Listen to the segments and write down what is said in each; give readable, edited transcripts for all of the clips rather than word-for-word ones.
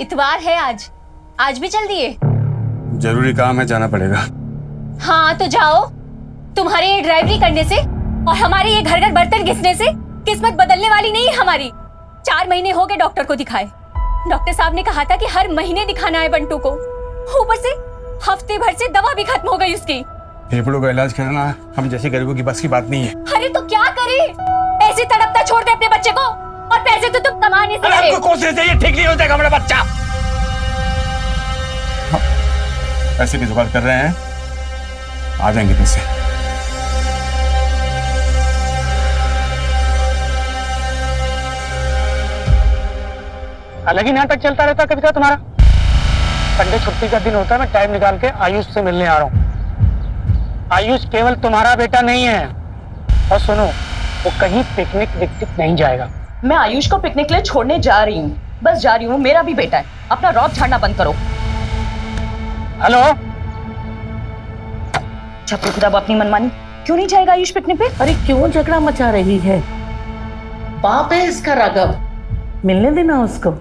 इतवार है आज, आज भी चल दिए? जरूरी काम है, जाना पड़ेगा। हाँ तो जाओ। तुम्हारे ये ड्राइवरी करने से और हमारे ये घर घर बर्तन घिसने से किस्मत बदलने वाली नहीं है हमारी। 4 महीने हो गए डॉक्टर को दिखाए। डॉक्टर साहब ने कहा था कि हर महीने दिखाना है बंटू को। ऊपर से हफ्ते भर से दवा भी खत्म हो गई उसकी। फेफड़ों का इलाज करना हम जैसे गरीबों की बस की बात नहीं है। अरे तो क्या करे, ऐसे तड़पता छोड़ दे अपने बच्चे को, और पैसे तो तुम कमा नहीं सकते। आपको कोशिश चाहिए, ठीक नहीं हो जाएगा हमारा बच्चा। पैसे की जुगाड़ कर रहे हैं, आ जाएंगे पैसे। अलग ही नाटक चलता रहता कविता तुम्हारा। संडे छुट्टी का दिन होता है, मैं टाइम निकाल के आयुष से मिलने आ रहा हूँ। आयुष केवल तुम्हारा बेटा नहीं है। और सुनो, वो कहीं पिकनिक विकनिक नहीं जाएगा। मैं आयुष को पिकनिक ले छोड़ने जा रही हूँ, बस जा रही हूँ। मेरा भी बेटा है, अपना रौब झाड़ना बंद करो। हेलो, छपरी खुदा अपनी मनमानी। क्यों नहीं जाएगा आयुष पिकनिक पे? अरे क्यों झगड़ा मचा रही है? बाप है इसका राघव, मिलने देना उसको।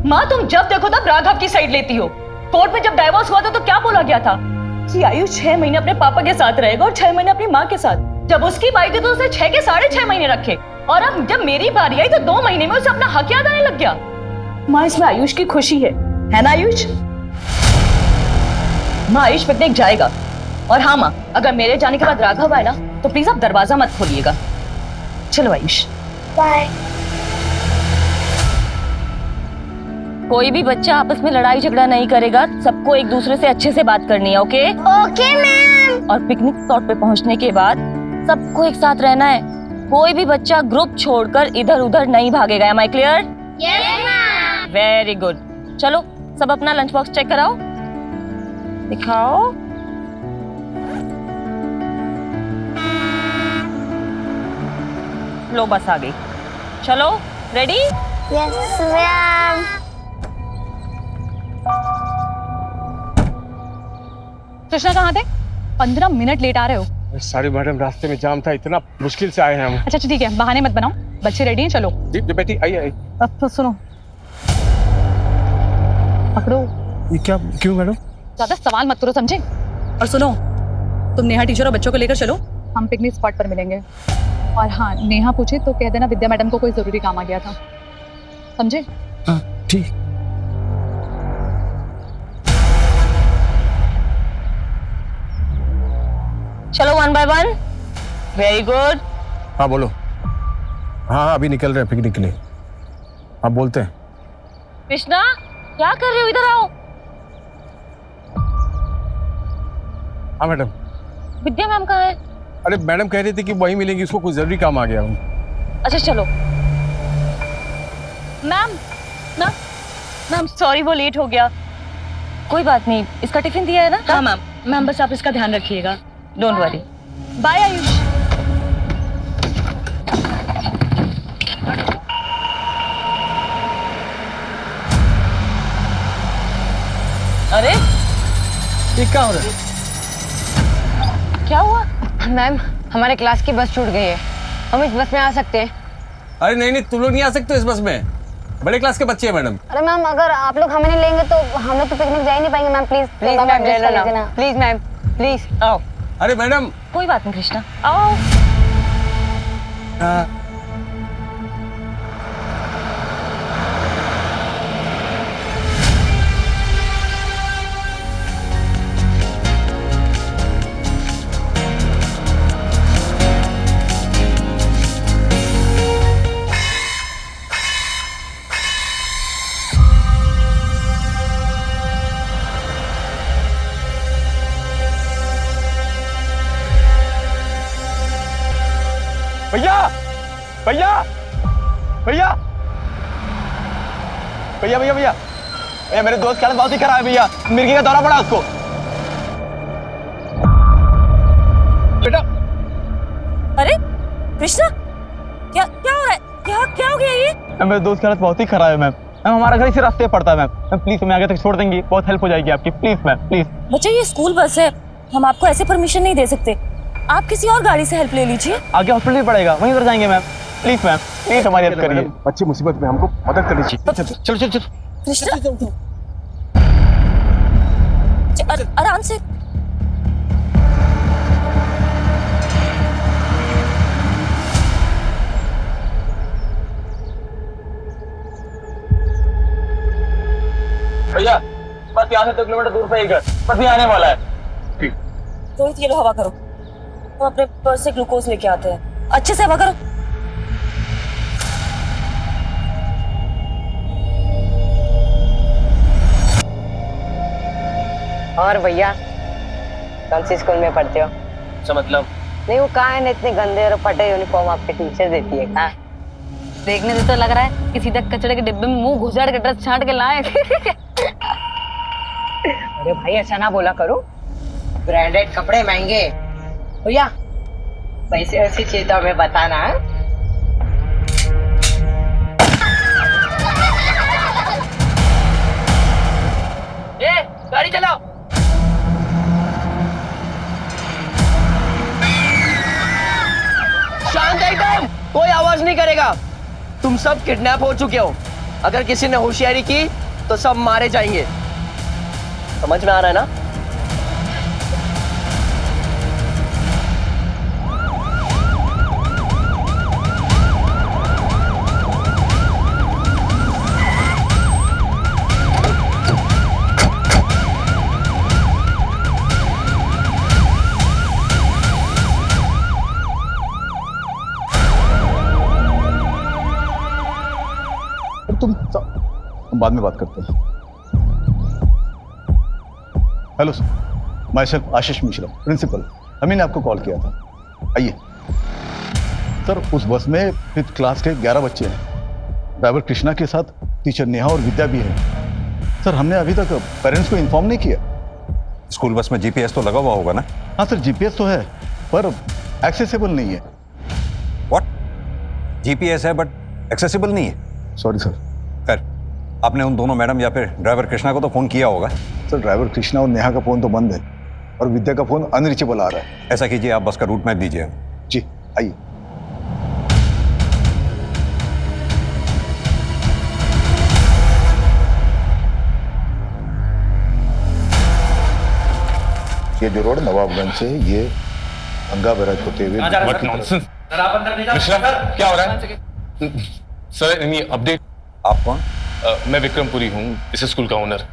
माँ तुम जब देखो तब राघव की साइड लेती हो। कोर्ट में जब डाइवोर्स हुआ था तो क्या बोला गया था कि आयुष 6 महीने अपने पापा के साथ रहेगा और 6 महीने अपनी माँ के साथ। जब उसकी बारी थी तो उसे 6 के 6.5 महीने रखे, और अब जब मेरी बारी आई तो 2 महीने में उसे अपना हक याद आने लग गया। माँ इसमें आयुष की खुशी है ना आयुष? माँ आयुष पिकनिक जाएगा। और हाँ माँ, अगर मेरे जाने के बाद राघव आए ना तो प्लीज आप दरवाजा मत खोलिएगा। चलो आयुष, बाय। कोई भी बच्चा आपस में लड़ाई झगड़ा नहीं करेगा, सबको एक दूसरे से अच्छे से बात करनी है। Okay okay ma'am. और पिकनिक स्पॉट पे पहुंचने के बाद सबको एक साथ रहना है। कोई भी बच्चा ग्रुप छोड़कर इधर उधर नहीं भागेगा। Am I clear? Yes ma'am. Very good. चलो सब अपना लंच बॉक्स चेक कराओ, दिखाओ। लो बस आ गई। चलो रेडी? Yes ma'am. कृष्णा कहाँ थे? 15 मिनट लेट आ रहे हो। सारी मैडम रास्ते में जाम था, इतना मुश्किल से आए हैं हम। अच्छा ठीक है, बहाने मत बनाओ। बच्चे रेडी हैं, चलो। जी बेटी आइए आइए। अब तो सुनो, पकड़ो। ये क्या, क्यों मैडम? ज्यादा सवाल मत करो, समझे? और सुनो, तुम नेहा टीचर और बच्चों को लेकर चलो, हम पिकनिक स्पॉट पर मिलेंगे। और हाँ, नेहा पूछे तो कह देना विद्या मैडम को कोई जरूरी काम आ गया था, समझे? हाँ ठीक। चलो 1 by 1। Very good. हाँ बोलो। हाँ अभी निकल रहे हैं पिकनिक के लिए। हाँ बोलते हैं। कृष्णा क्या कर रहे हो, इधर आओ। हाँ मैडम। विद्या मैम कहाँ है? अरे मैडम कह रही थी कि वहीं मिलेंगी, उसको कुछ जरूरी काम आ गया। अच्छा चलो। मैम मैम मैम सॉरी, वो लेट हो गया। कोई बात नहीं, इसका टिफिन दिया है ना? हाँ मैम। मैम बस आप इसका ध्यान रखिएगा। Don't worry. बाय आयुष। अरे ये क्या हो रहा है? क्या हुआ? मैम हमारे क्लास की बस छूट गई है, हम इस बस में आ सकते हैं? अरे नहीं नहीं, तुम लोग नहीं आ सकते इस बस में, बड़े क्लास के बच्चे हैं मैडम। अरे मैम अगर आप लोग हमें नहीं लेंगे तो हम लोग तो पिकनिक जा ही नहीं पाएंगे। Ma'am please please ma'am, please ma'am please. आओ। अरे मैडम। कोई बात नहीं कृष्णा, आओ। भैया भैया भैया भैया भैया भैया भैया, मेरे दोस्त की हालत बहुत ही खराब है भैया, मिर्गी का दौरा पड़ा उसको। बेटा। अरे कृष्णा क्या क्या हो रहा है? क्या हो गया ये? मेरे दोस्त की हालत बहुत ही खराब है मैम। मैम हमारा घर इसी रास्ते पड़ता है मैम, प्लीज हमें आगे तक छोड़ देंगी, बहुत हेल्प हो जाएगी आपकी, प्लीज मैम प्लीज। बच्चा ये स्कूल बस है, हम आपको ऐसे परमिशन नहीं दे सकते। आप किसी और गाड़ी से हेल्प ले लीजिए। आगे हॉस्पिटल ही पड़ेगा, वहीं पर जाएंगे मैम, प्लीज मैम प्लीज हमारी हेल्प करिए। बच्चे मुसीबत में, हमको मदद करनी चाहिए। चलो चलो चलो कृष्णा आराम से। भैया बस यहाँ से 2 किलोमीटर दूर पे एक घर, बस भी आने वाला है। ठीक। रोहित ये लो हवा करो, हम अपने पर्स से ग्लूकोज लेके आते हैं, अच्छे से हवा करो। और भैया कौन सी स्कूल में पढ़ते हो? अच्छा मतलब नहीं वो कहाँ है ना, इतने गंदे और फटे यूनिफॉर्म आपके टीचर देती है कहाँ? देखने से तो लग रहा है कि सीधा कचड़े के डिब्बे में मुंह घुसाड़ के ड्रेस छांट के लाए। अरे भाई ऐसा ना बोला करो, ब्रांडेड कपड़े महंगे। भैया वैसे ऐसी चीज तो हमें बताना है। गाड़ी चलाओ। शांत एकदम, कोई आवाज नहीं करेगा। तुम सब किडनैप हो चुके हो, अगर किसी ने होशियारी की तो सब मारे जाएंगे, समझ में आ रहा है ना? हम बाद में बात करते हैं। Hello sir, my self Ashish Mishra, principal. Ami ने आपको कॉल किया था, आइए। सर उस बस में 5th क्लास के 11 बच्चे हैं। ड्राइवर कृष्णा के साथ टीचर नेहा और विद्या भी है। सर हमने अभी तक पेरेंट्स को इन्फॉर्म नहीं किया। स्कूल बस में जीपीएस तो लगा हुआ होगा ना? हाँ सर जीपीएस तो है पर एक्सेसिबल नहीं है। व्हाट? जीपीएस है बट एक्सेसिबल नहीं है? Sorry sir. खैर, आपने उन दोनों मैडम या फिर ड्राइवर कृष्णा को तो फोन किया होगा? सर ड्राइवर कृष्णा और नेहा का फोन तो बंद है और विद्या का फोन अनरीचेबल आ रहा है। ऐसा कीजिए, आप बस का रूट मैप दीजिए। जी आइए। ये जो रोड नवाबगंज से ये गंगा बैराज होते हुए। मिश्रा क्या हो रहा है सर? Any update? आप कौन? मैं विक्रमपुरी हूँ, इस स्कूल का ओनर।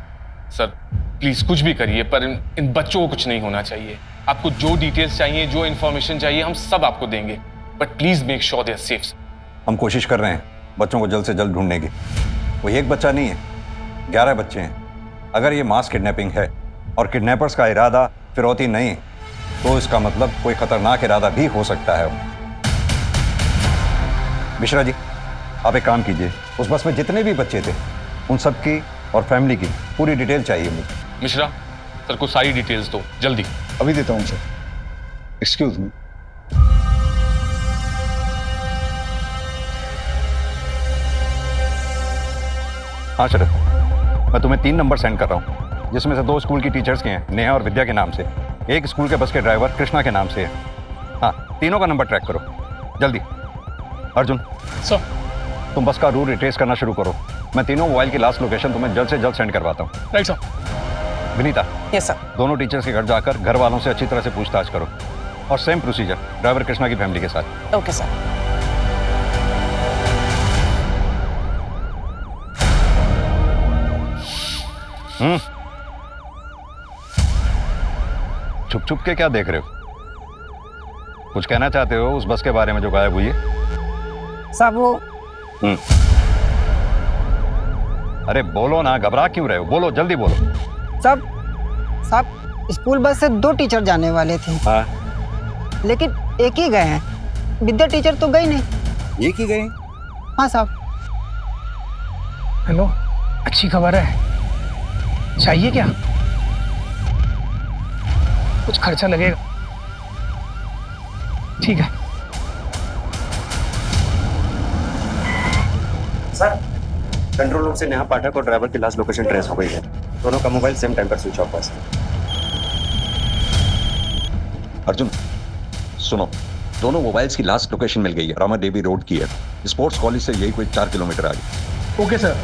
सर प्लीज कुछ भी करिए पर इन बच्चों को कुछ नहीं होना चाहिए। आपको जो डिटेल्स चाहिए, जो इन्फॉर्मेशन चाहिए, हम सब आपको देंगे, but please make sure they are safe. हम कोशिश कर रहे हैं बच्चों को जल्द से जल्द ढूंढने की। वो एक बच्चा नहीं है, 11 बच्चे हैं। अगर ये मास किडनैपिंग है और किडनैपर्स का इरादा फिरौती नहीं, तो इसका मतलब कोई खतरनाक इरादा भी हो सकता है। मिश्रा जी, आप एक काम कीजिए, उस बस में जितने भी बच्चे थे उन सब की और फैमिली की पूरी डिटेल चाहिए मुझे। मिश्रा सर को सारी डिटेल्स दो जल्दी। अभी देता हूँ सर। Excuse me. हाँ शरद, मैं तुम्हें 3 नंबर सेंड कर रहा हूँ, जिसमें से 2 स्कूल की टीचर्स के हैं, नेहा और विद्या के नाम से। एक स्कूल के बस के ड्राइवर कृष्णा के नाम से है। हाँ, तीनों का नंबर ट्रैक करो जल्दी। अर्जुन सर, तुम बस का रूट रिट्रेस करना शुरू करो। मैं तीनों मोबाइल की लास्ट लोकेशन तुम्हें जल्द से जल्द सेंड करवाता हूँ। Right sir. Vinita, yes sir. दोनों टीचर्स के घर जाकर घर वालों से अच्छी तरह से पूछताछ करो, और सेम प्रोसीजर ड्राइवर कृष्णा की फैमिली के साथ। Okay sir. छुप छुप के क्या देख रहे हो? कुछ कहना चाहते हो उस बस के बारे में जो गायब हुई है? सब वो। अरे बोलो ना, घबरा क्यों रहे हो? बोलो, जल्दी बोलो। सब स्कूल बस से 2 टीचर जाने वाले थे। हाँ। लेकिन एक ही गए हैं, विद्या टीचर तो गई नहीं। एक ही गए? हाँ साहब। हेलो, अच्छी खबर है, चाहिए क्या? कुछ खर्चा लगेगा। ठीक है सर। कंट्रोल रूम से नेहा पाठक और ड्राइवर की लास्ट लोकेशन ट्रेस हो गई है। दोनों का मोबाइल सेम टाइम पर स्विच ऑफ है। अर्जुन सुनो, दोनों मोबाइल्स की लास्ट लोकेशन मिल गई है, रामा देवी रोड की है। स्पोर्ट्स कॉलेज से यही कोई 4 किलोमीटर आगे। Okay sir.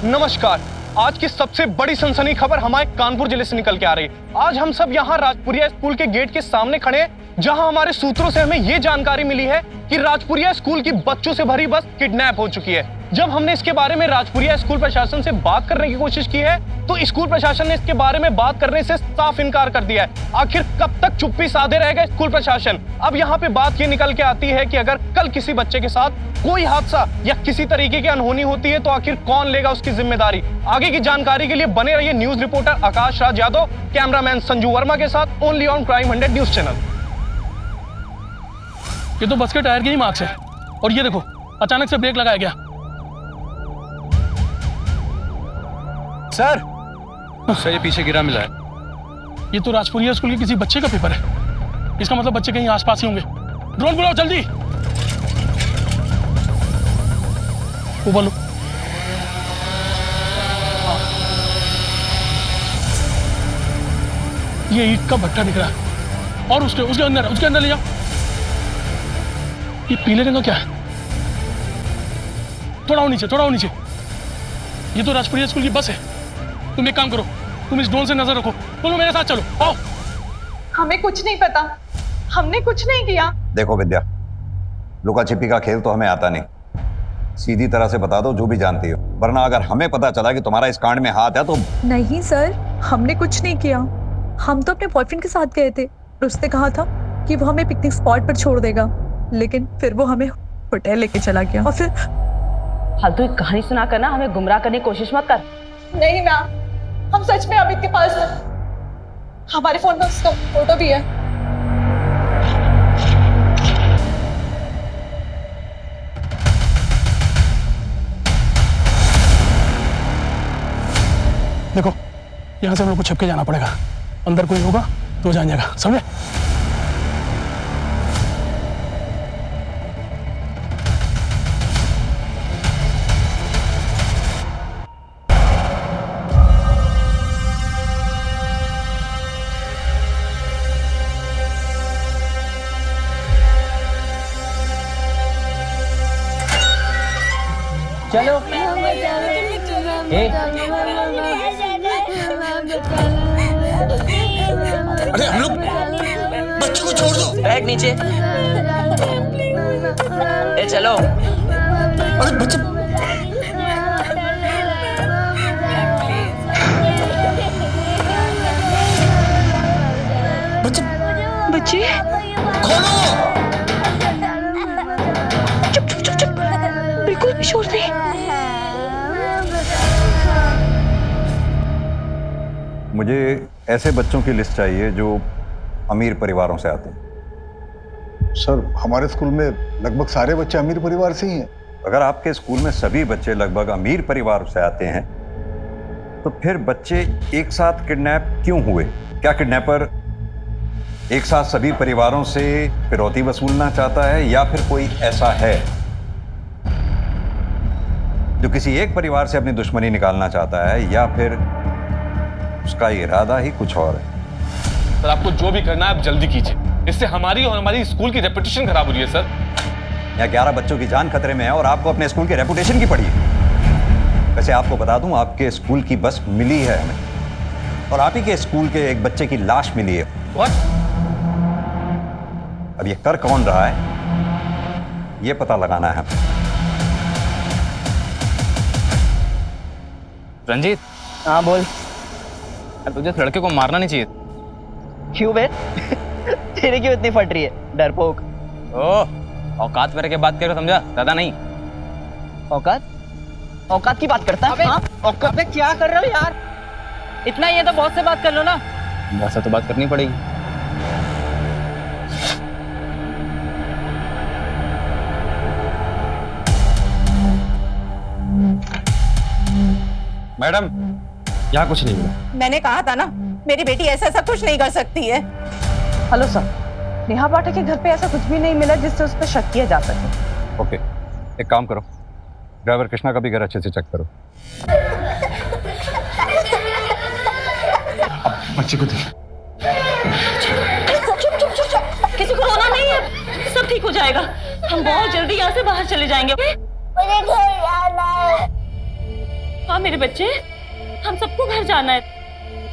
नमस्कार। आज की सबसे बड़ी सनसनी खबर हमारे कानपुर जिले से निकल के आ रही है। आज हम सब यहाँ राजपुरिया स्कूल के गेट के सामने खड़े हैं, जहाँ हमारे सूत्रों से हमें ये जानकारी मिली है कि राजपुरिया स्कूल की बच्चों से भरी बस किडनैप हो चुकी है। जब हमने इसके बारे में राजपुरिया स्कूल प्रशासन से बात करने की कोशिश की है, तो स्कूल प्रशासन ने इसके बारे में बात करने से साफ इनकार कर दिया है। आखिर कब तक चुप्पी साधे रहेगा स्कूल प्रशासन? अब यहाँ पे बात ये निकल के आती है कि अगर कल किसी बच्चे के साथ कोई हादसा या किसी तरीके की अनहोनी होती है, तो आखिर कौन लेगा उसकी जिम्मेदारी? आगे की जानकारी के लिए बने रहिए news reporter Akash Raj Yadav, cameraman Sanju Verma के साथ only on crime 100 news channel. ये तो बस के टायर की ही मार्क्स है, और ये देखो अचानक से ब्रेक लगाया गया। सर ये पीछे गिरा मिला है। ये तो राजपुरिया स्कूल के किसी बच्चे का पेपर है। इसका मतलब बच्चे कहीं आसपास ही होंगे। ड्रोन बुलाओ जल्दी। ऊपर लो। ये ईंट का भट्टा दिख रहा है, और उसके अंदर ले जाओ। ये पीले रंग का क्या है? थोड़ा और नीचे। ये तो राजपुरिया स्कूल की बस है। तुम एक काम करो, तुम इस ड्रोन से नजर रखो। बोलो मेरे साथ चलो, आओ। हमें कुछ नहीं पता, हमने कुछ नहीं किया। देखो विद्या, लुका छिपी का खेल तो हमें आता नहीं। सीधी तरह से बता दो जो भी जानती हो, वरना अगर हमें पता चला कि तुम्हारा इस कांड में हाथ है तो। नहीं सर, हमने कुछ नहीं किया। हम तो अपने बॉयफ्रेंड के साथ गए थे। उसने कहा था कि वो हमें पिकनिक स्पॉट पर छोड़ देगा, लेकिन फिर वो हमें होटल लेके चला गया। और फिर फालतू एक कहानी सुना कर ना हमें गुमराह करने की कोशिश मत कर। नहीं मैम, हम सच में अमित के पास हैं। हमारे फोन में उसका फोटो भी है। देखो, यहाँ से हम लोग को छिप के जाना पड़ेगा। अंदर कोई होगा तो जान जाएगा, समझे? चलो अरे हम लोग बच्चों को छोड़ दो। बैग नीचे। ए चलो। अरे बच्चे, बच्चे खोलो। चुप। बिल्कुल भी शोर नहीं। मुझे ऐसे बच्चों की लिस्ट चाहिए जो अमीर परिवारों से आते हैं। सर, हमारे स्कूल में लगभग सारे बच्चे अमीर परिवार से ही हैं। अगर आपके स्कूल में सभी बच्चे लगभग अमीर परिवार से आते हैं, तो फिर बच्चे एक साथ किडनैप क्यों हुए? क्या किडनैपर एक साथ सभी परिवारों से फिरौती वसूलना चाहता है, या फिर कोई ऐसा है जो किसी एक परिवार से अपनी दुश्मनी निकालना चाहता है, या फिर उसका इरादा ही कुछ और है? सर, आपको जो भी करना है आप जल्दी कीजिए। इससे हमारी और हमारी स्कूल की रेपुटेशन खराब हो रही है सर। यहाँ 11 बच्चों की जान खतरे में है और आपको अपने स्कूल की रेपुटेशन की पड़ी है। वैसे आपको बता दूं, आपके स्कूल की बस मिली है हमें, और आप ही के स्कूल के एक बच्चे की लाश मिली है। What? अब ये कर कौन रहा है, ये पता लगाना है हमें। रंजीत। हाँ बोल। यार तुझे इस लड़के को मारना नहीं चाहिए। क्यों बे? तेरे क्यों इतनी फट रही है, डरपोक? ओह, औकात में रह के बात करो, समझा? ज्यादा नहीं। औकात की बात करता है? हाँ? औकात में क्या कर रहे हो यार? इतना ही है तो बहुत से बात कर लो ना। वैसा तो बात करनी पड़ेगी। मैडम, यहाँ कुछ नहीं हुआ। मैंने कहा था ना, मेरी बेटी ऐसा सब कुछ नहीं कर सकती है। हेलो सर, नेहा पाठक के घर पे ऐसा कुछ भी नहीं मिला जिससे उस पर शक किया जा सके। ओके, एक काम करो, ड्राइवर कृष्णा का भी घर अच्छे से चेक करो। बच्चे को देख। चुप। किसी को रोना नहीं है, सब ठीक हो जाएगा। हम बहुत जल्दी यहाँ से बाहर चले जाएंगे। मुझे घर जाना है। हाँ मेरे बच्चे, हम सबको घर जाना है।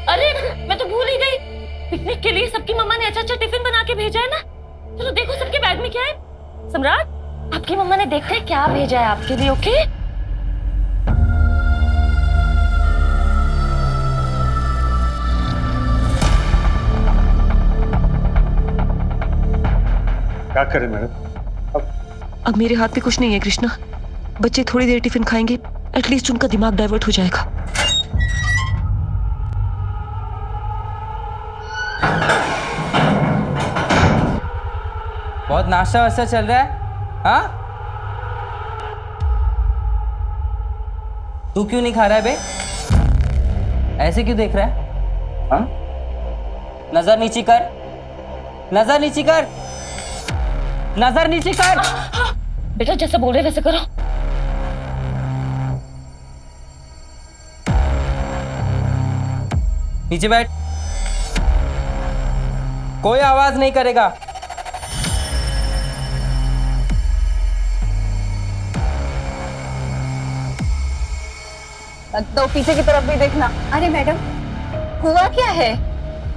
अरे मैं तो भूल ही गई, पिकनिक के लिए सबकी मम्मा ने अच्छा अच्छा टिफिन बना के भेजा है ना। चलो देखो सबके बैग में क्या है। सम्राट, आपकी मम्मा ने देखते हैं क्या भेजा है आपके लिए। ओके क्या करें मैडम? अब मेरे हाथ में कुछ नहीं है कृष्णा। बच्चे थोड़ी देर टिफिन खाएंगे, एटलीस्ट उनका दिमाग डाइवर्ट हो जाएगा। बहुत नाश्ता वास्ता चल रहा है? हाँ, तू क्यों नहीं खा रहा है बे? ऐसे क्यों देख रहा है? हाँ, नजर नीची कर, नजर नीची कर, नजर नीची कर। बेटा जैसा बोल रहे वैसे करो। नीचे बैठ, कोई आवाज नहीं करेगा। तो पीछे की तरफ भी देखना। अरे मैडम, हुआ क्या है?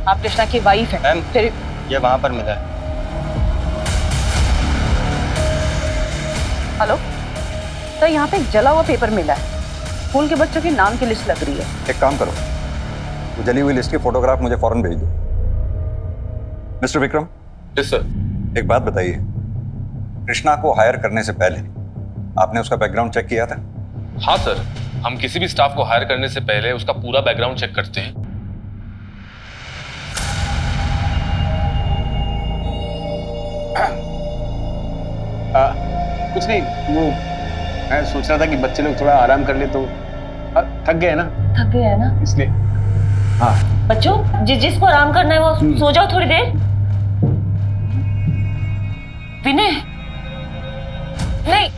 आप कृष्णा की वाइफ है। मैम, फिर ये वहां पर मिला है। हेलो, तो यहाँ पे एक जला हुआ पेपर मिला है, स्कूल के बच्चों के नाम की लिस्ट लग रही है। एक काम करो, वो जली हुई लिस्ट की फोटोग्राफ मुझे फौरन भेज दो। मिस्टर विक्रम। Yes sir. एक बात बताइए, कृष्णा को हायर करने से पहले आपने उसका बैकग्राउंड चेक किया था? हाँ सर, हम किसी भी स्टाफ को हायर करने से पहले उसका पूरा बैकग्राउंड चेक करते हैं। कुछ नहीं, वो मैं सोच रहा था कि बच्चे लोग थोड़ा आराम कर ले तो थक गए ना, थक गए है ना इसलिए। हाँ बच्चों, जिसको आराम करना है वो सो जाओ थोड़ी देर। विनय, नहीं,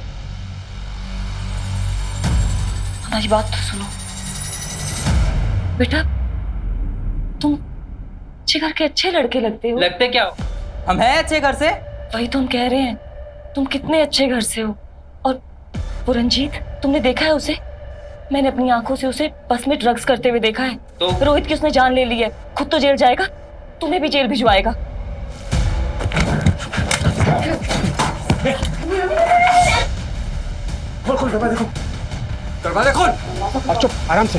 हमारी बात तो सुनो। बेटा तुम अच्छे घर के अच्छे लड़के लगते हो। लगते क्या हो? हम हैं अच्छे घर से। वही तुम कह रहे हैं, तुम कितने अच्छे घर से हो। और वो रंजीत, तुमने देखा है उसे? मैंने अपनी आंखों से उसे बस में ड्रग्स करते हुए देखा है। तो रोहित की उसने जान ले ली है, खुद तो जेल जाएगा, तुम्हें भी जेल भिजवाएगा। खोल खोल दरवाजा खोल, दरवाजा खोल। और चुप, आराम से।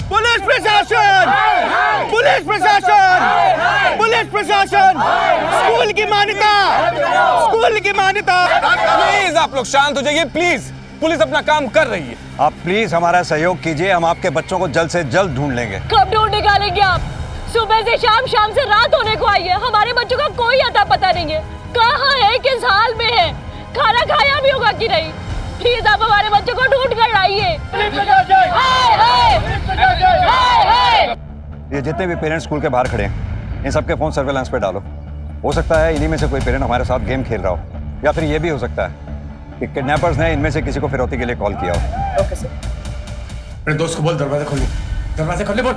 पुलिस प्रशासन, पुलिस प्रशासन, पुलिस प्रशासन, स्कूल की मान्यता, स्कूल की मान्यता। प्लीज आप लोग शांत हो जाइए, प्लीज। पुलिस अपना काम कर रही है। आप प्लीज हमारा सहयोग कीजिए, हम आपके बच्चों को जल्द से जल्द ढूंढ लेंगे। कब ढूंढ निकालेंगे आप? सुबह से शाम, शाम से रात होने को आई है, हमारे बच्चों का कोई अता पता नहीं है। कहाँ है, किस हाल में है, खाना खाया भी होगा कि नहीं? प्लीज आप हमारे बच्चों को ढूंढ कर लाइए। ये जितने भी पेरेंट्स स्कूल के बाहर खड़े हैं, इन सबके फोन सर्वेलेंस पे डालो। हो सकता है इन्हीं में से कोई पेरेंट हमारे साथ गेम खेल रहा हो, या फिर ये भी हो सकता है कि किडनैपर्स ने इनमें से किसी को फिरौती के लिए कॉल किया हो। Okay sir. अपने दोस्त को बोल दरवाजा खोलने, दरवाजा खोलने बोल।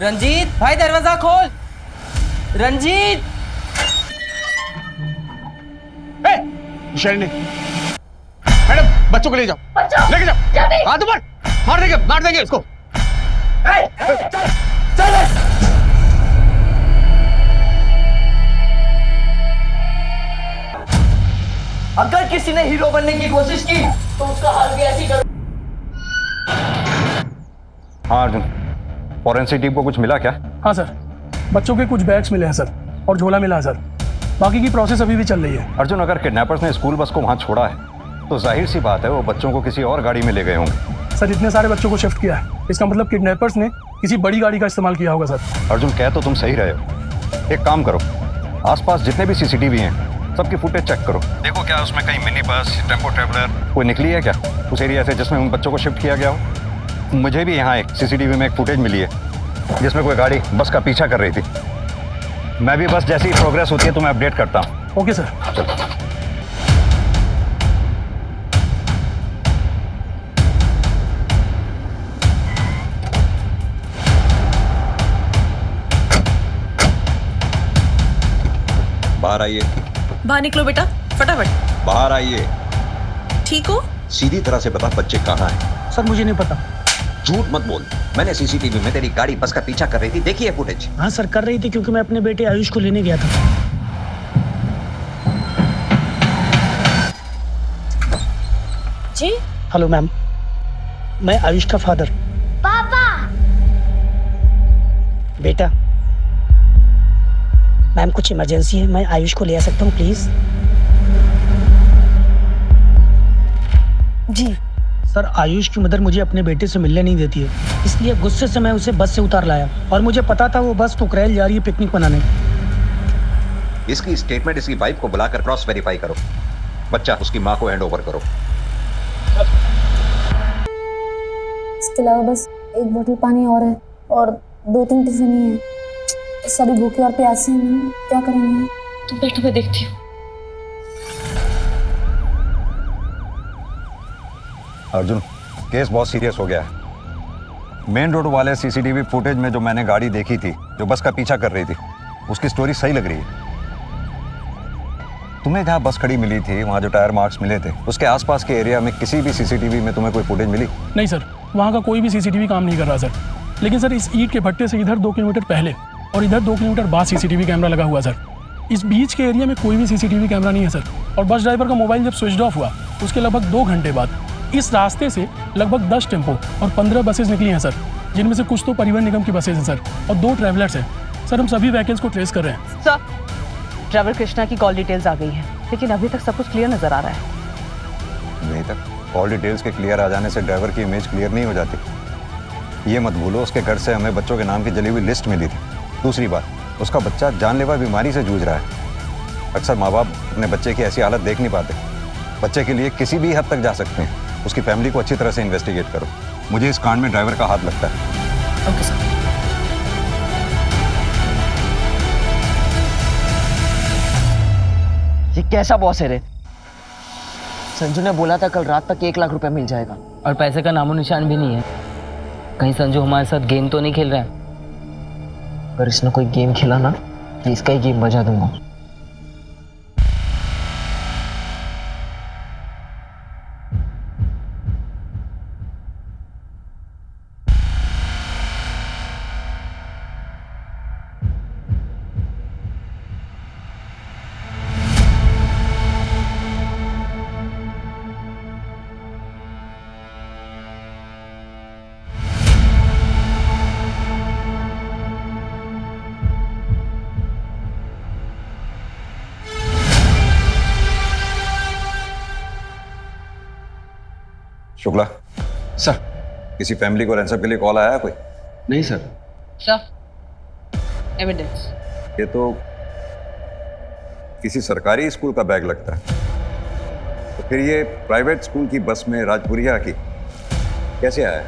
रंजीत भाई दरवाजा खोल। रंजीत, शैली, मैडम बच्चों को ले जाओ, लेके जाओ। हाथ ऊपर, मार देंगे इसको। अगर किसी ने हीरो बनने की कोशिश की तो उसका हाल भी ऐसी करो। हाँ अर्जुन, फॉरेंसिक टीम को कुछ मिला क्या? हाँ सर, बच्चों के कुछ बैग्स मिले हैं सर, और झोला मिला है सर। बाकी की प्रोसेस अभी भी चल रही है। अर्जुन, अगर किडनैपर्स ने स्कूल बस को वहां छोड़ा है तो जाहिर सी बात है वो बच्चों को किसी और गाड़ी में ले गए होंगे। सर इतने सारे बच्चों को शिफ्ट किया है, इसका मतलब किडनैपर्स ने किसी बड़ी गाड़ी का इस्तेमाल किया होगा सर। अर्जुन, कह तो तुम सही रहे हो। एक काम करो, आसपास जितने भी सीसीटीवी हैं सबकी फुटेज चेक करो, देखो क्या उसमें कहीं मिनी बस, टेम्पो ट्रेवलर कोई निकली है क्या उस एरिया से जिसमें उन बच्चों को शिफ्ट किया गया हो। मुझे भी यहाँ एक सीसीटीवी में एक फुटेज मिली है जिसमें कोई गाड़ी बस का पीछा कर रही थी। मैं भी बस जैसी प्रोग्रेस होती है तो मैं अपडेट करता हूँ। Okay sir. चलो। बाहर आइए। बाहर निकलो बेटा, फटाफट। बाहर आइए। ठीक हो? सीधी तरह से बता बच्चे कहाँ हैं? सर मुझे नहीं पता। झूठ मत बोल। मैंने सीसीटीवी में तेरी गाड़ी बस का पीछा कर रही थी, देखी है फुटेज? हाँ सर कर रही थी, क्योंकि मैं अपने बेटे आयुष को लेने गया था। जी? हेलो मैम, मैं आयुष का फादर। पापा। बेटा, मैम कुछ इमरजेंसी है, मैं आयुष को ले आ सकता हूँ प्लीज? जी। सर आयुष की मदर मुझे अपने बेटे से मिलने नहीं देती है, इसलिए गुस्से से मैं उसे बस से उतार लाया, और मुझे पता था वो बस टुकरैल जा रही है पिकनिक मनाने। इसकी स्टेटमेंट इसकी वाइफ को बुलाकर क्रॉस वेरीफाई करो। बच्चा उसकी माँ को हैंड ओवर करो। इसके अलावा बस एक बोतल पानी और है, और 2-3 टिफिन ही है। सभी भूखे और प्यासे हैं मैम, क्या करेंगे? तुम बैठो, मैं देखती हूँ। अर्जुन, केस बहुत सीरियस हो गया है। मेन रोड वाले सीसीटीवी फुटेज में जो मैंने गाड़ी देखी थी, जो बस का पीछा कर रही थी, उसकी स्टोरी सही लग रही है। तुम्हें जहाँ बस खड़ी मिली थी, वहाँ जो टायर मार्क्स मिले थे, उसके आसपास के एरिया में किसी भी सीसीटीवी में तुम्हें कोई फुटेज मिली? नहीं सर, वहाँ का कोई भी सीसीटीवी काम नहीं कर रहा सर। लेकिन सर इस ईंट के भट्टे से इधर 2 किलोमीटर पहले और इधर 2 किलोमीटर बाद सीसीटीवी कैमरा लगा हुआ सर। इस बीच के एरिया में कोई भी सीसीटीवी कैमरा नहीं है सर। और बस ड्राइवर का मोबाइल जब स्विच ऑफ हुआ, उसके लगभग 2 घंटे बाद इस रास्ते से लगभग 10 टेम्पो और 15 बसेस निकली हैं सर, जिनमें से कुछ तो परिवहन निगम की बसेस हैं सर, और 2 ट्रैवलर्स हैं सर। हम सभी व्हीकल्स को ट्रेस कर रहे हैं सर। ड्राइवर कृष्णा की कॉल डिटेल्स आ गई हैं, लेकिन अभी तक सब कुछ क्लियर नजर आ रहा है। नहीं तक कॉल डिटेल्स के क्लियर आ जाने से ड्राइवर की इमेज क्लियर नहीं हो जाती। ये मत भूलो, उसके घर से हमें बच्चों के नाम की जली हुई लिस्ट मिली थी। दूसरी बात, उसका बच्चा जानलेवा बीमारी से जूझ रहा है। अक्सर माँ बाप अपने बच्चे की ऐसी हालत देख नहीं पाते। बच्चे के लिए किसी भी हद तक जा सकते हैं। उसकी फैमिली को अच्छी तरह से इन्वेस्टिगेट करो। मुझे इस कांड में ड्राइवर का हाथ लगता है। Okay sir. ये कैसा बॉस है रे? संजू ने बोला था कल रात तक 1 लाख रुपए मिल जाएगा, और पैसे का नामो निशान भी नहीं है। कहीं संजू हमारे साथ गेम तो नहीं खेल रहा है? अगर इसने कोई गेम खेला ना तो इसका ही गेम बजा दूंगा। शुक्ला सर, किसी फैमिली को रैंसम के लिए कॉल आया है कोई? नहीं सर। Sir evidence. ये तो किसी सरकारी स्कूल का बैग लगता है। तो फिर ये प्राइवेट स्कूल की बस में राजपुरिया की कैसे आया है?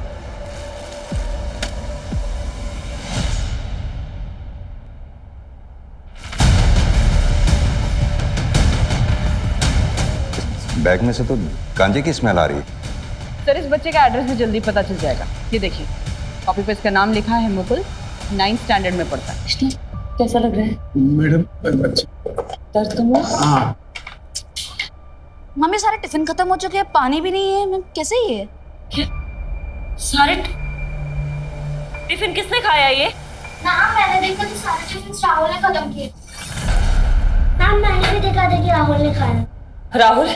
बैग में से तो गांजे की स्मेल आ रही है। सर इस बच्चे का एड्रेस भी जल्दी पता चल जाएगा। ये देखिए, कॉपी पे इसका नाम लिखा है मुकुल, 9th स्टैंडर्ड में पढ़ता है। कैसा लग रहा है मैडम? दर्द कम हुआ? हाँ। मम्मी सारे टिफिन खत्म हो चुके हैं, पानी भी नहीं है। मैम कैसे ही है? क्या सारे टिफिन किसने खाया? ये ना मैंने देखा तो सारे टिफिन राहुल ने खत्म किए। ना मैंने भी देखा था कि राहुल ने खाया। राहुल,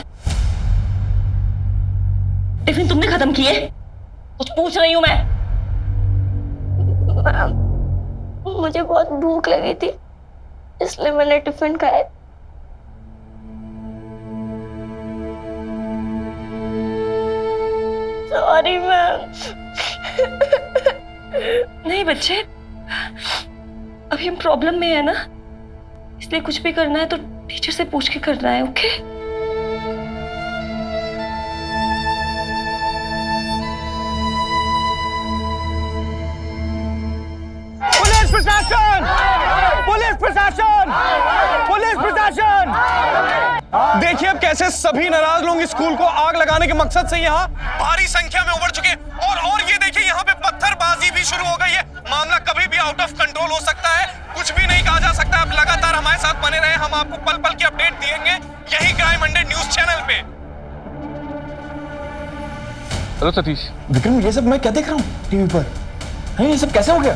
टिफिन तुमने खत्म किए? कुछ पूछ रही हूँ मैं। मुझे बहुत भूख लगी थी, इसलिए मैंने टिफिन खाया। Sorry ma'am. नहीं बच्चे, अभी हम प्रॉब्लम में है ना, इसलिए कुछ भी करना है तो टीचर से पूछ के करना है। ओके? पुलिस प्रशासन! पुलिस प्रशासन! पुलिस प्रशासन! देखिए अब कैसे सभी नाराज लोग इस स्कूल को आग लगाने के मकसद से यहाँ भारी संख्या में उमड़ चुके हैं। और ये देखिए यहाँ पे पत्थरबाजी भी शुरू हो गई है। मामला कभी भी आउट ऑफ कंट्रोल हो सकता है, कुछ भी नहीं कहा जा सकता। अब लगातार हमारे साथ बने रहे, हम आपको पल पल की अपडेट देंगे यही क्राइम 100 न्यूज चैनल पे। हेलो सतीश। विक्रम, ये सब मैं क्या देख रहा हूँ टीवी पर? ये सब कैसे हो गया?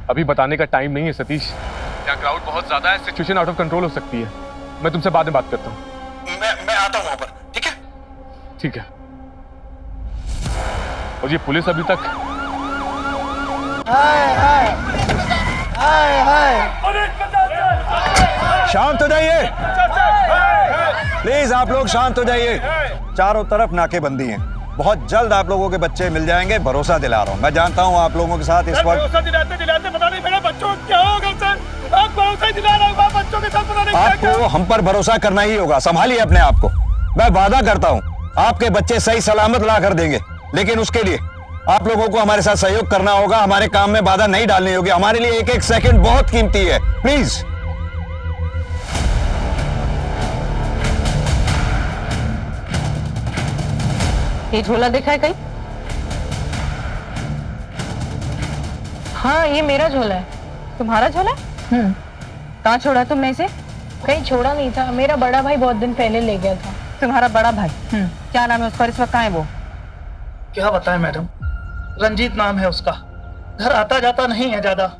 अभी बताने का टाइम नहीं है सतीश, यहाँ क्राउड बहुत ज्यादा है, सिचुएशन आउट ऑफ कंट्रोल हो सकती है। मैं तुमसे बाद में बात करता हूँ। मैं आता हूँ वहां पर, ठीक है? ठीक है। और ये पुलिस अभी तक शांत हो जाइए प्लीज, आप लोग शांत हो जाइए। चारों तरफ नाकेबंदी है, बहुत जल्द आप लोगों के बच्चे मिल जाएंगे, भरोसा दिला रहा हूँ। मैं जानता हूँ आप लोगों के साथ इस वक्त भरोसा दिलाते पता नहीं मेरे बच्चों को क्या होगा सर। आप भरोसा दिला रहे हो, बच्चों के साथ पता नहीं क्या क्या। आपको हम पर भरोसा करना ही होगा। संभालिए अपने आप को। मैं वादा करता हूँ आपके बच्चे सही सलामत ला कर देंगे, लेकिन उसके लिए आप लोगों को हमारे साथ सहयोग करना होगा। हमारे काम में बाधा नहीं डालनी होगी। हमारे लिए एक एक सेकंड बहुत कीमती है। प्लीज। ये झोला देखा है कहीं? हाँ, ये मेरा झोला है। तुम्हारा झोला? कहाँ छोड़ा तुमने इसे? कहीं छोड़ा नहीं था, मेरा बड़ा भाई बहुत दिन पहले ले गया था। तुम्हारा बड़ा भाई? क्या नाम है उसका? इस वक्त कहाँ है वो? क्या बताएं मैडम, रंजीत नाम है उसका। घर आता जाता नहीं है ज्यादा,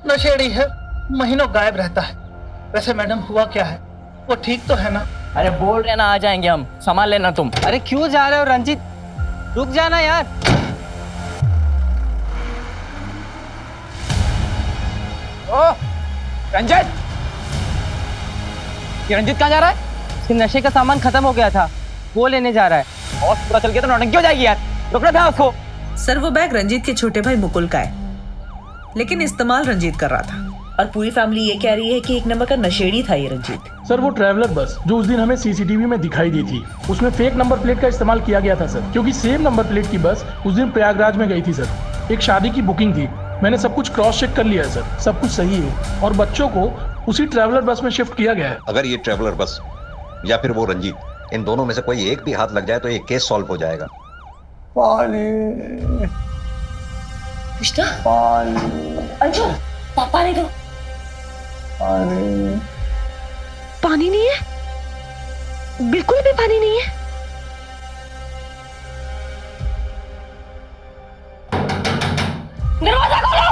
नशेड़ी है, महीनों गायब रहता है। वैसे मैडम हुआ क्या है, वो ठीक तो है ना? अरे बोल रहे ना आ जाएंगे हम, संभाल लेना तुम। अरे क्यों जा रहे हो रंजीत, रुक जाना यार। ओ रंजीत, ये रंजीत कहाँ जा रहा है? इसके नशे का सामान खत्म हो गया था, वो लेने जा रहा है। और पूरा चल गया तो नौटंकी हो जाएगी यार, रुकना था उसको। सर वो बैग रंजीत के छोटे भाई मुकुल का है, लेकिन इस्तेमाल रंजीत कर रहा था। और पूरी फैमिली ये कह रही है कि एक नंबर का नशेड़ी था ये रंजीत। सर वो ट्रैवलर बस जो उस दिन हमें सीसीटीवी में दिखाई दी थी, उसमें फेक नंबर प्लेट का इस्तेमाल किया गया था सर, क्योंकि सेम नंबर प्लेट की बस उस दिन प्रयागराज में गई थी सर। एक शादी की बुकिंग थी, मैंने सब कुछ क्रॉस चेक कर लिया है सर, सब कुछ सही है। और बच्चों को उसी ट्रैवलर बस में शिफ्ट किया गया है। अगर ये ट्रैवलर बस या फिर वो रंजीत, इन दोनों में से कोई एक भी हाथ लग जाए तो ये केस सॉल्व हो जाएगा। पानी कृष्णा, पानी अंशु, पानी दो। पानी पानी नहीं है, बिल्कुल भी पानी नहीं है। दरवाजा खोलो।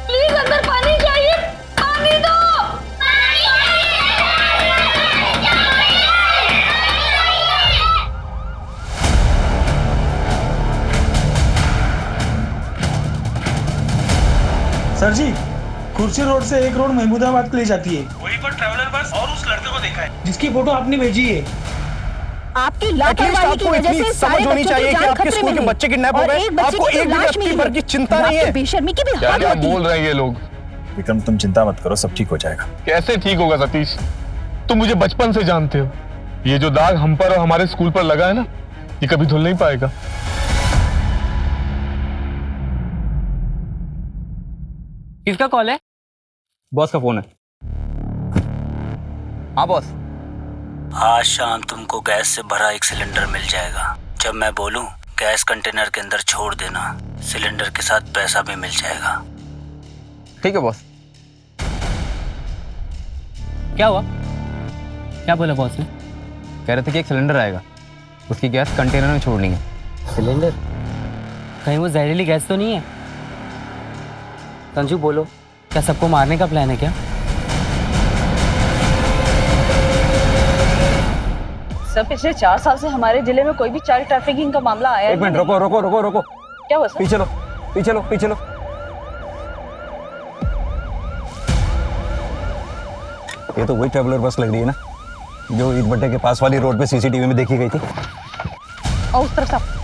प्लीज अंदर पानी चाहिए, पानी दो। सर जी, कुर्सी रोड से एक रोड महमूदाबाद के लिए जाती है। वहीं पर ट्रैवलर बस और उस लड़के को देखा है जिसकी फोटो आपने भेजी है। आपकी लापरवाही की वजह से समझ होनी चाहिए कि आपके स्कूल के बच्चे किडनैप हो गए, आपको एक भी व्यक्ति भर की चिंता नहीं है। बेशर्मी की भी क्या हद क्या होती है। बोल रहे हैं ये लोग? विक्रम तुम चिंता मत करो, सब ठीक हो जाएगा। कैसे ठीक होगा सतीश, तुम मुझे बचपन से जानते हो। ये जो दाग हम पर और हमारे स्कूल पर लगा है ना, ये कभी धुल नहीं पाएगा। किसका कॉल है? बॉस का फोन है। हाँ बॉस। आज शाम तुमको गैस से भरा एक सिलेंडर मिल जाएगा। जब मैं बोलूं गैस कंटेनर के अंदर छोड़ देना, सिलेंडर के साथ पैसा भी मिल जाएगा। ठीक है बॉस। क्या हुआ? क्या बोला बॉस ने? कह रहे थे कि एक सिलेंडर आएगा, उसकी गैस कंटेनर में छोड़नी है। सिलेंडर? कहीं वो जहरीली गैस तो नहीं है? संजू बोलो, क्या सबको मारने का प्लान है क्या? सर पिछले 4 साल से हमारे जिले में कोई भी चाइल्ड ट्रैफिकिंग का मामला आया है? एक मिनट रुको रुको रुको रुको। क्या हुआ सर? पीछे लो पीछे लो पीछे लो। ये तो वही ट्रैवलर बस लग रही है ना जो ईद भट्टे के पास वाली रोड पे सीसीटीवी में देखी गई थी। और उस तरफ से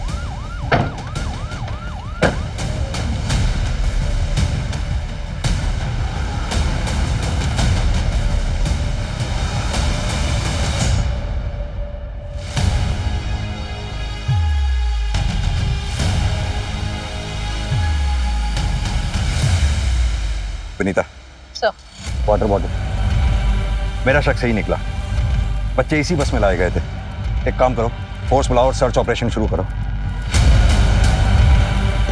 विनीता, सर वाटर बॉटल। मेरा शक सही निकला, बच्चे इसी बस में लाए गए थे। एक काम करो, फोर्स बुलाओ और सर्च ऑपरेशन शुरू करो।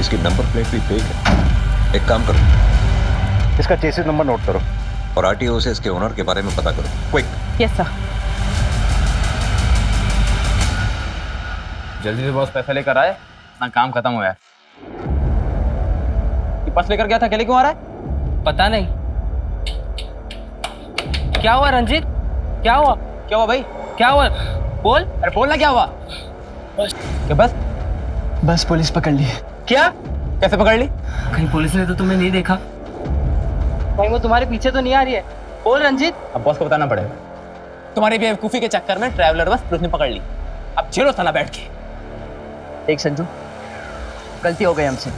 इसकी नंबर प्लेट भी फेक है। एक काम करो, इसका चेसिस नंबर नोट करो और आरटीओ से इसके ओनर के बारे में पता करो, क्विक। Yes sir. जल्दी से बॉस पैसा लेकर आए ना, काम खत्म हुआ है। ये पर्स लेकर गया था, अकेले क्यों आ रहा है? पता नहीं। क्या हुआ रंजीत? क्या हुआ? क्या हुआ भाई? क्या हुआ? बोल, अरे बोलना क्या हुआ? क्या बस पुलिस पकड़ ली। क्या? कैसे पकड़ ली? कहीं पुलिस ने तो तुम्हें नहीं देखा? भाई वो तुम्हारे पीछे तो नहीं आ रही है। बोल रंजीत। अब बॉस को बताना पड़ेगा। तुम्हारी बेवकूफी के चक्कर में ट्रैवलर बस पुलिस ने पकड़ ली। अब झेलो साला बैठ के। देख संजू, गलती हो गई हमसे,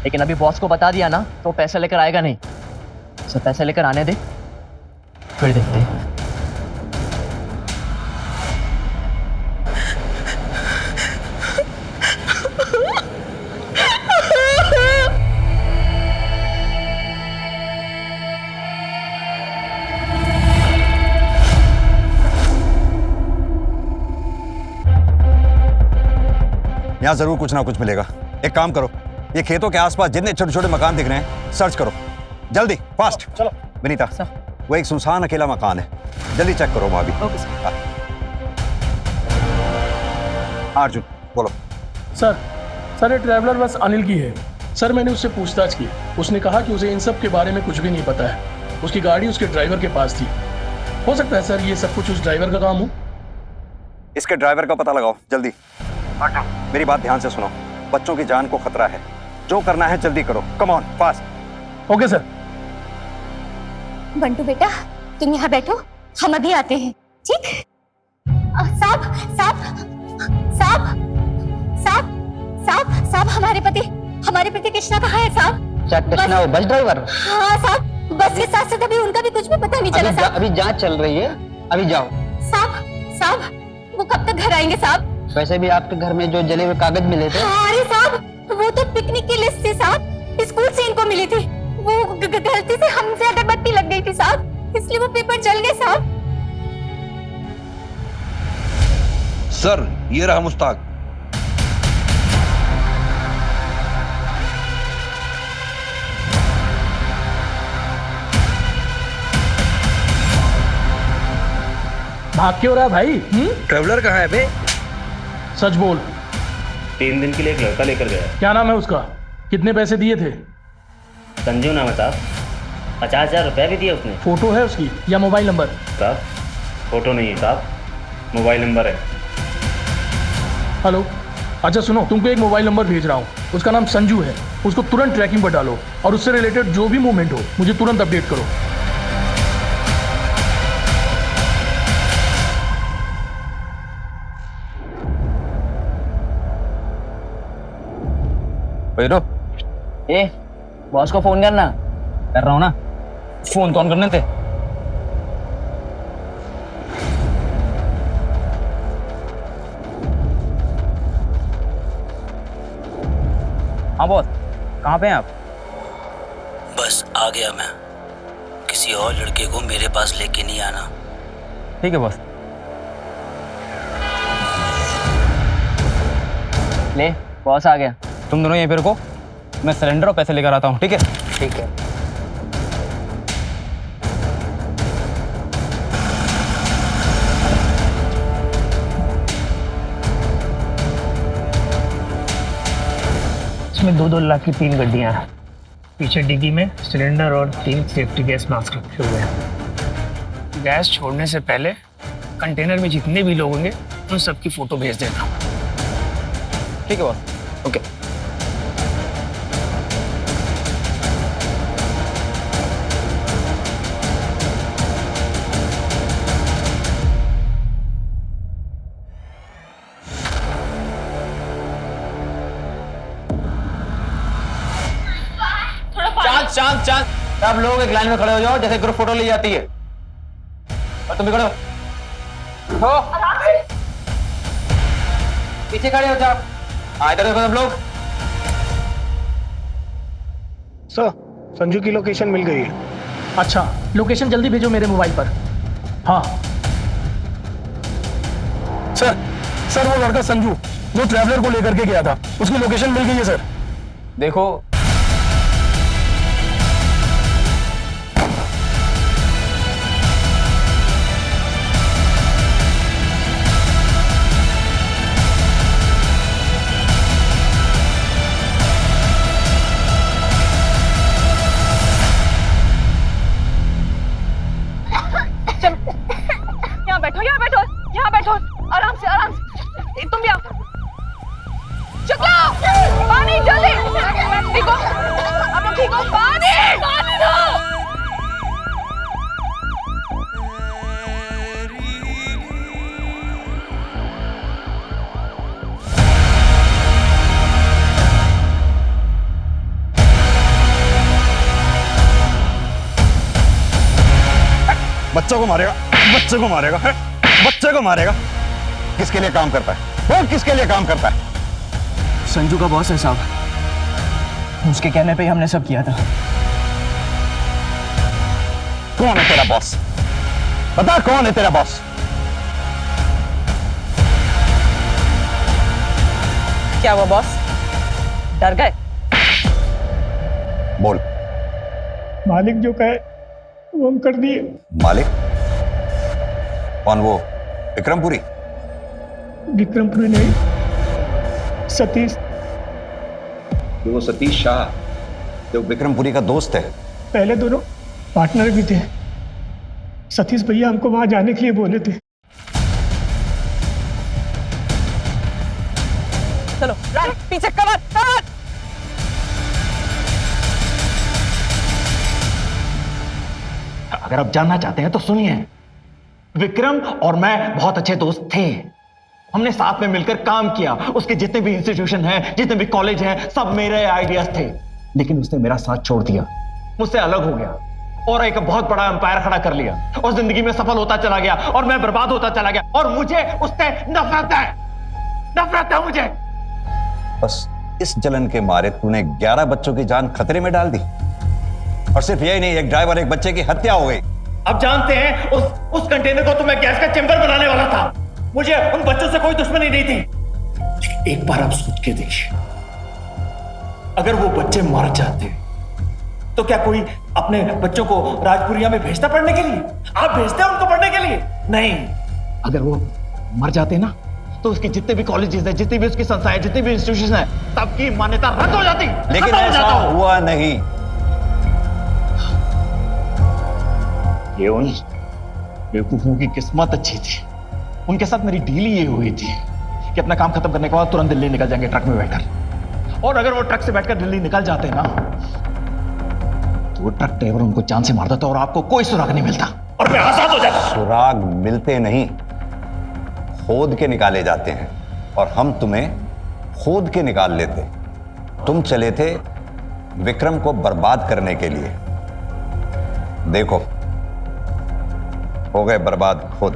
लेकिन अभी बॉस को बता दिया ना तो पैसा लेकर आएगा नहीं। सर पैसा लेकर आने दे, फिर देखते हैं। यहाँ जरूर कुछ ना कुछ मिलेगा। एक काम करो, ये खेतों के आसपास जितने छोटे छोटे मकान दिख रहे हैं सर्च करो, जल्दी, फास्ट। चलो विनीता, वो एक सुनसान अकेला मकान है, जल्दी चेक करो वहां भी। Okay sir. अर्जुन बोलो। सर ये ट्रैवलर बस अनिल की है। सर मैंने उससे पूछताछ की, उसने कहा कि उसे इन सब के बारे में कुछ भी नहीं पता है। उसकी गाड़ी उसके ड्राइवर के पास थी। हो सकता है सर ये सब कुछ उस ड्राइवर का काम हो। इसके ड्राइवर का पता लगाओ जल्दी। मेरी बात ध्यान से सुनो, बच्चों की जान को खतरा है, जो करना है जल्दी करो, come on fast. Okay sir. Bantu बेटा तुम यहाँ बैठो, हम अभी आते हैं, ठीक? साहब साहब साहब साहब साहब साहब हमारे पति कृष्णा कहाँ है साहब? कृष्णा वो बस ड्राइवर? हाँ साहब, बस के साथ साथ अभी उनका भी कुछ भी पता नहीं चला साहब। अभी जांच चल रही है, अभी जाओ। साहब वो कब तक घर आएंगे साहब? वैसे भी आपके घर में जो जले हुए कागज मिले थे। अरे साहब वो तो पिकनिक की लिस्ट थी साहब, स्कूल से इनको मिली थी। वो गलती से हमसे अगरबत्ती लग गई थी साहब, इसलिए वो पेपर जल गए साहब। सर ये रहा मुश्ताक। भाग क्यों रहा भाई? ट्रैवलर कहाँ है बे? सच बोल। 3 दिन के लिए एक लड़का लेकर गया। क्या नाम है उसका? कितने पैसे दिए थे? संजू नाम है साहब, 50,000 रुपया भी दिए उसने। फोटो है उसकी या मोबाइल नंबर? साहब फोटो नहीं है साहब, मोबाइल नंबर है। हेलो, अच्छा सुनो, तुमको एक मोबाइल नंबर भेज रहा हूँ, उसका नाम संजू है। उसको तुरंत ट्रैकिंग पर डालो और उससे रिलेटेड जो भी मूवमेंट हो मुझे तुरंत अपडेट करो। ए, बॉस को फोन करना। कर रहा हूँ ना, फोन कौन करने थे? हाँ बॉस, कहाँ पे हैं आप? बस आ गया मैं। किसी और लड़के को मेरे पास लेके नहीं आना। ठीक है बॉस। ले, बॉस आ गया। तुम दोनों यहीं पे रुको, मैं सिलेंडर और पैसे लेकर आता हूँ। ठीक है? ठीक है। इसमें 2-2 लाख की 3 गड्डियां हैं। पीछे डिग्गी में सिलेंडर और 3 सेफ्टी गैस मास्क रखे हुए हैं। गैस छोड़ने से पहले कंटेनर में जितने भी लोग होंगे उन सबकी फोटो भेज देना। ठीक है बॉस। ओके। चांद सब लोग एक लाइन में खड़े हो जाओ, जैसे ग्रुप फोटो ली जाती है। और तुम भी खड़े हो, पीछे खड़े हो जाओ। इधर देखो सब लोग। सर संजू की लोकेशन मिल गई है। अच्छा, लोकेशन जल्दी भेजो मेरे मोबाइल पर। हाँ सर वो लड़का संजू जो ट्रैवलर को लेकर के गया था, उसकी लोकेशन मिल गई है सर। देखो बच्चों को मारेगा, बच्चे को मारेगा, है? बच्चे को मारेगा। किसके लिए काम करता है? वो किसके लिए काम करता है? संजू का बॉस है साहब, उसके कहने पे ही हमने सब किया था। कौन है तेरा बॉस? बता कौन है तेरा बॉस? क्या हुआ बॉस, डर गए? बोल। मालिक जो कहे वो हम कर दिए। मालिक? कौन वो? विक्रमपुरी? विक्रमपुरी नहीं, सतीश। वो सतीश शाह जो विक्रमपुरी का दोस्त है। पहले दोनों पार्टनर भी थे। सतीश भैया हमको वहां जाने के लिए बोले थे। चलो पीछे, कवर कवर। अगर आप जानना चाहते हैं तो सुनिए, विक्रम और मैं बहुत अच्छे दोस्त थे। हमने साथ में मिलकर काम किया। उसके जितने भी इंस्टीट्यूशन हैं, जितने भी कॉलेज हैं, सब मेरे आइडियाज थे। लेकिन उसने मेरा साथ छोड़ दिया, मुझसे अलग हो गया और एक बहुत बड़ा एम्पायर खड़ा कर लिया और जिंदगी में सफल होता चला गया और मैं बर्बाद होता चला गया और मुझे उससे नफरत है, नफरत है मुझे। बस इस जलन के मारे तूने 11 बच्चों की जान खतरे में डाल दी। और सिर्फ यही नहीं, एक ड्राइवर, एक बच्चे की हत्या हो गई। अब जानते हैं उस कंटेनर को तो मैं गैस का चेंबर बनाने वाला था। मुझे उन बच्चों से कोई दुश्मनी नहीं थी। लेकिन एक बार आप सोच के देखिए, अगर वो बच्चे मर जाते तो क्या कोई अपने बच्चों को राजपुरिया में भेजता पढ़ने के लिए? आप भेजते हैं उनको पढ़ने के लिए? नहीं। अगर वो मर जाते ना तो उसके जितने भी कॉलेजेस हैं, जितनी भी उसकी संस्थाएं, जितनी भी इंस्टीट्यूशन है, सबकी मान्यता रद्द हो जाती। लेकिन ऐसा हुआ नहीं। ये उन बेवकूफों की किस्मत अच्छी थी। उनके साथ मेरी डील ये हुई थी कि अपना काम खत्म करने के बाद तुरंत दिल्ली निकल जाएंगे ट्रक में बैठकर। और अगर वो ट्रक से बैठकर दिल्ली निकल जाते ना तो वो ट्रक ड्राइवर उनको जान से मार देता और आपको कोई सुराग नहीं मिलता और मैं आजाद हो जाता। सुराग मिलते नहीं, खोद के निकाले जाते हैं और हम तुम्हें खोद के निकाल लेते। तुम चले थे विक्रम को बर्बाद करने के लिए, देखो हो गए बर्बाद खुद।